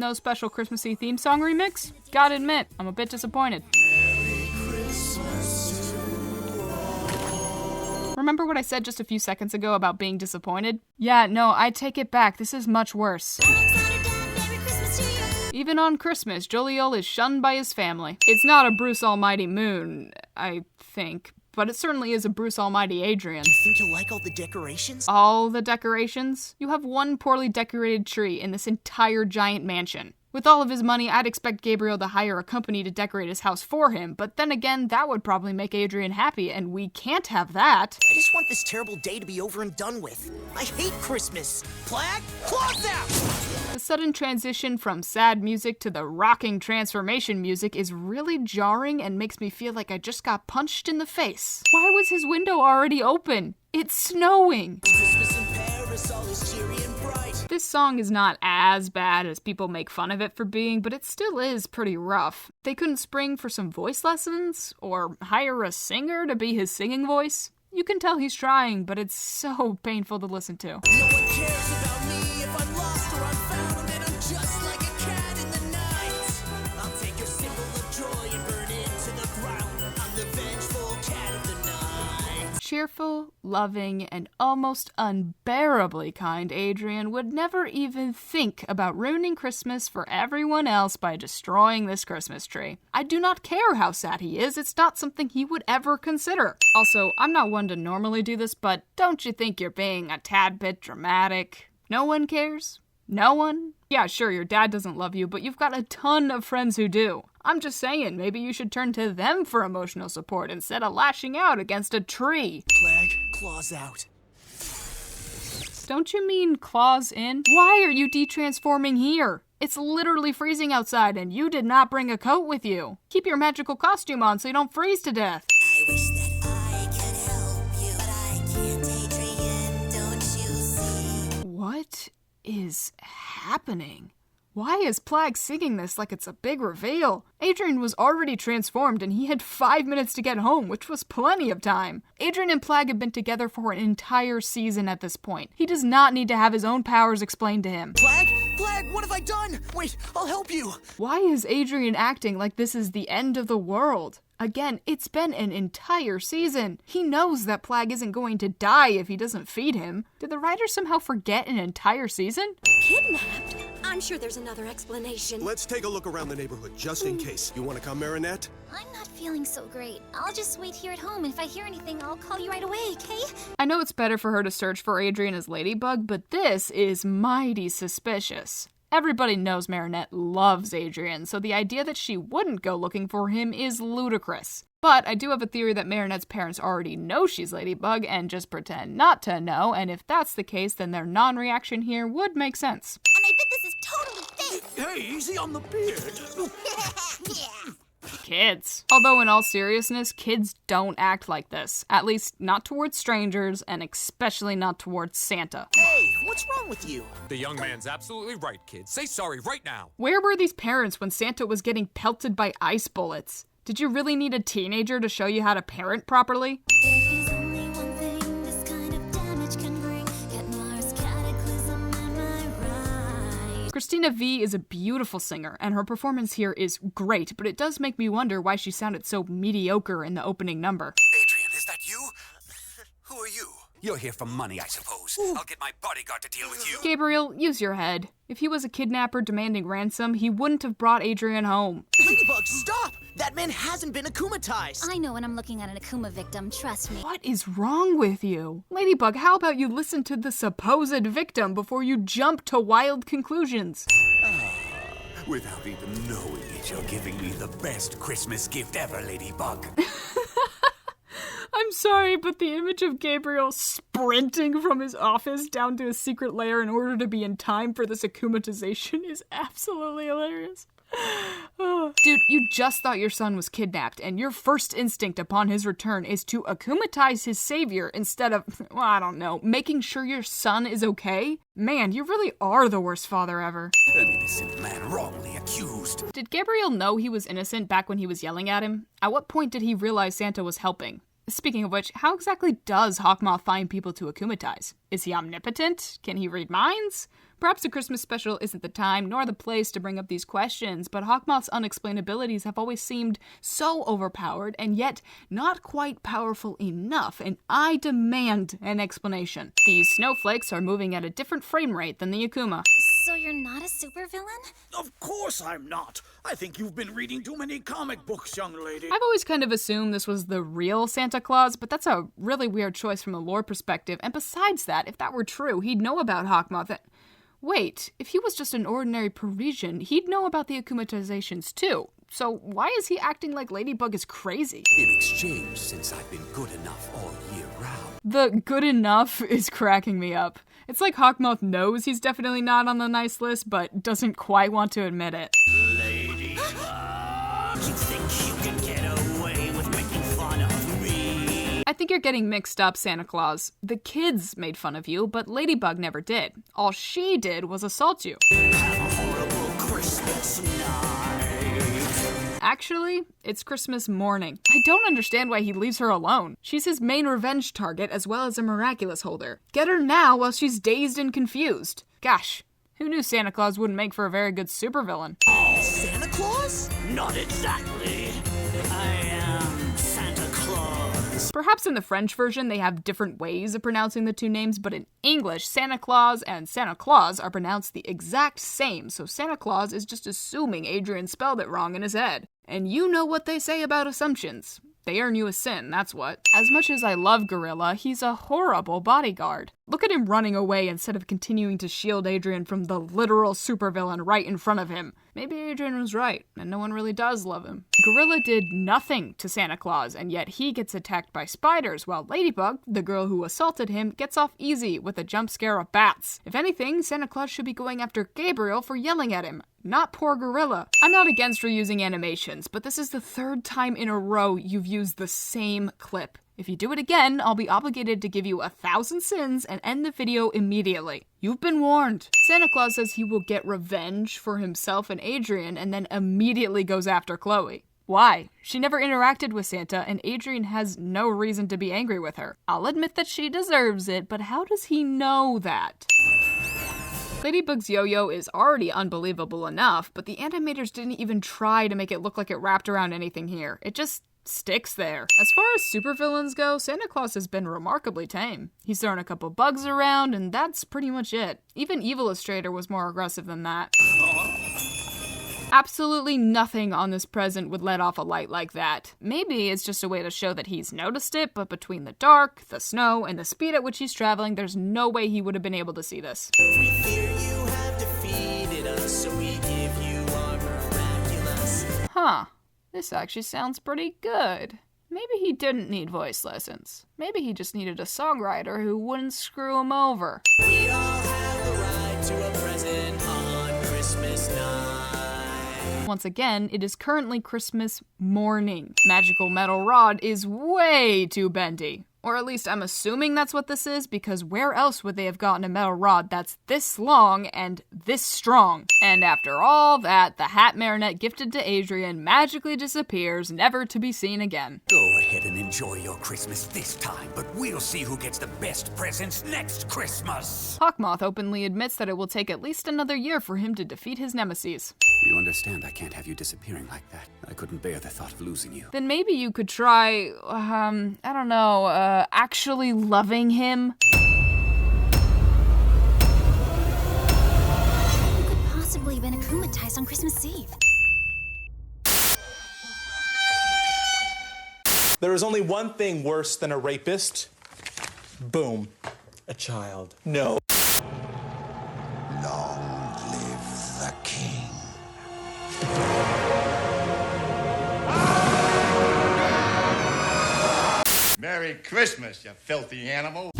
No special Christmassy theme song remix? Gotta admit, I'm a bit disappointed. Remember what I said just a few seconds ago about being disappointed? Yeah, no, I take it back. This is much worse. Even on Christmas, Joliol is shunned by his family. It's not a Bruce Almighty Moon, I think, but it certainly is a Bruce Almighty Adrien. You think you'll like all the decorations? All the decorations? You have one poorly decorated tree in this entire giant mansion. With all of his money, I'd expect Gabriel to hire a company to decorate his house for him, but then again, that would probably make Adrien happy, and we can't have that. I just want this terrible day to be over and done with. I hate Christmas. Flag, claws out! The sudden transition from sad music to the rocking transformation music is really jarring and makes me feel like I just got punched in the face. Why was his window already open? It's snowing! Christmas in Paris, all is cheery and bright. This song is not as bad as people make fun of it for being, but it still is pretty rough. They couldn't spring for some voice lessons? Or hire a singer to be his singing voice? You can tell he's trying, but it's so painful to listen to. No one cares about me if I'm lost or I'm found, and I'm just like a cat in the night. I'll take your symbol of joy and burn it to the ground. I'm the vengeful cat of the night. Cheerful, loving, and almost unbearably kind Adrien would never even think about ruining Christmas for everyone else by destroying this Christmas tree. I do not care how sad he is, it's not something he would ever consider. Also, I'm not one to normally do this, but don't you think you're being a tad bit dramatic? No one cares? No one? Yeah, sure, your dad doesn't love you, but you've got a ton of friends who do. I'm just saying, maybe you should turn to them for emotional support instead of lashing out against a tree. Flag, claws out. Don't you mean claws in? Why are you de-transforming here? It's literally freezing outside and you did not bring a coat with you. Keep your magical costume on so you don't freeze to death. I wish that I could help you, but I can't, Adrien, don't you see? What is happening? Why is Plagg singing this like it's a big reveal? Adrien was already transformed and he had 5 minutes to get home, which was plenty of time. Adrien and Plagg have been together for an entire season at this point. He does not need to have his own powers explained to him. Flag, what have I done? Wait, I'll help you. Why is Adrien acting like this is the end of the world? Again, it's been an entire season. He knows that Plagg isn't going to die if he doesn't feed him. Did the writers somehow forget an entire season? Kidnapped? I'm sure there's another explanation. Let's take a look around the neighborhood, just in case. You want to come, Marinette? I'm not feeling so great. I'll just wait here at home. If I hear anything, I'll call you right away, okay? I know it's better for her to search for Adrien as Ladybug, but this is mighty suspicious. Everybody knows Marinette loves Adrien, so the idea that she wouldn't go looking for him is ludicrous. But I do have a theory that Marinette's parents already know she's Ladybug and just pretend not to know, and if that's the case, then their non-reaction here would make sense. And I bet this is totally fake. Hey, easy on the beard. Yeah. Kids. Although in all seriousness, kids don't act like this. At least not towards strangers, and especially not towards Santa. Hey, what's wrong with you? The young man's absolutely right, kid. Say sorry right now. Where were these parents when Santa was getting pelted by ice bullets? Did you really need a teenager to show you how to parent properly? There is only one thing this kind of damage can bring. Cat Noir's cataclysm, am I right? Christina V is a beautiful singer, and her performance here is great, but it does make me wonder why she sounded so mediocre in the opening number. Adrien, is that you? Who are you? You're here for money, I suppose. I'll get my bodyguard to deal with you. Gabriel, use your head. If he was a kidnapper demanding ransom, he wouldn't have brought Adrien home. Ladybug, stop! That man hasn't been akumatized. I know when I'm looking at an Akuma victim, trust me. What is wrong with you? Ladybug, how about you listen to the supposed victim before you jump to wild conclusions? Without even knowing it, you're giving me the best Christmas gift ever, Ladybug. I'm sorry, but the image of Gabriel sprinting from his office down to his secret lair in order to be in time for this akumatization is absolutely hilarious. Oh. Dude, you just thought your son was kidnapped, and your first instinct upon his return is to akumatize his savior instead of, well, I don't know, making sure your son is okay? Man, you really are the worst father ever. An innocent man wrongly accused. Did Gabriel know he was innocent back when he was yelling at him? At what point did he realize Santa was helping? Speaking of which, how exactly does Hawkmoth find people to akumatize? Is he omnipotent? Can he read minds? Perhaps the Christmas special isn't the time nor the place to bring up these questions, but Hawkmoth's unexplainabilities have always seemed so overpowered and yet not quite powerful enough, and I demand an explanation. These snowflakes are moving at a different frame rate than the Akuma. So you're not a supervillain? Of course I'm not. I think you've been reading too many comic books, young lady. I've always kind of assumed this was the real Santa Claus, but that's a really weird choice from a lore perspective, and besides that, if that were true, he'd know about Hawkmoth. Wait, if he was just an ordinary Parisian, he'd know about the akumatizations too. So why is he acting like Ladybug is crazy? In exchange, since I've been good enough all year round. The good enough is cracking me up. It's like Hawkmoth knows he's definitely not on the nice list, but doesn't quite want to admit it. Ladybug, you think you can get away with making fun of me? I think you're getting mixed up, Santa Claus. The kids made fun of you, but Ladybug never did. All she did was assault you. Have a horrible Christmas night. Actually, it's Christmas morning. I don't understand why he leaves her alone. She's his main revenge target as well as a miraculous holder. Get her now while she's dazed and confused. Gosh, who knew Santa Claus wouldn't make for a very good supervillain? Santa Claus? Not exactly. I am Santa Claus. Perhaps in the French version they have different ways of pronouncing the two names, but in English, Santa Claus and Santa Claus are pronounced the exact same, so Santa Claus is just assuming Adrien spelled it wrong in his head. And you know what they say about assumptions. They earn you a sin, that's what. As much as I love Gorilla, he's a horrible bodyguard. Look at him running away instead of continuing to shield Adrien from the literal supervillain right in front of him. Maybe Adrien was right, and no one really does love him. Gorilla did nothing to Santa Claus, and yet he gets attacked by spiders, while Ladybug, the girl who assaulted him, gets off easy with a jump scare of bats. If anything, Santa Claus should be going after Gabriel for yelling at him, not poor Gorilla. I'm not against reusing animations, but this is the third time in a row you've used the same clip. If you do it again, I'll be obligated to give you 1,000 sins and end the video immediately. You've been warned. Santa Claus says he will get revenge for himself and Adrien and then immediately goes after Chloe. Why? She never interacted with Santa and Adrien has no reason to be angry with her. I'll admit that she deserves it, but how does he know that? Ladybug's yo-yo is already unbelievable enough, but the animators didn't even try to make it look like it wrapped around anything here. It just sticks there. As far as supervillains go, Santa Claus has been remarkably tame. He's thrown a couple bugs around, and that's pretty much it. Even Evil Illustrator was more aggressive than that. Absolutely nothing on this present would let off a light like that. Maybe it's just a way to show that he's noticed it, but between the dark, the snow, and the speed at which he's traveling, there's no way he would have been able to see this. We fear you have defeated us, so we give you our miraculous. Huh. This actually sounds pretty good. Maybe he didn't need voice lessons. Maybe he just needed a songwriter who wouldn't screw him over. We all have the right to a present on Christmas night. Once again, it is currently Christmas morning. Magical Metal Rod is way too bendy. Or at least I'm assuming that's what this is, because where else would they have gotten a metal rod that's this long and this strong? And after all that, the hat Marinette gifted to Adrien magically disappears, never to be seen again. Go ahead and enjoy your Christmas this time, but we'll see who gets the best presents next Christmas. Hawkmoth openly admits that it will take at least another year for him to defeat his nemesis. You understand I can't have you disappearing like that. I couldn't bear the thought of losing you. Then maybe you could try, I don't know, actually loving him? Who could possibly have been akumatized on Christmas Eve? There is only one thing worse than a rapist. Boom. A child. No. Long live the king. Merry Christmas, you filthy animal.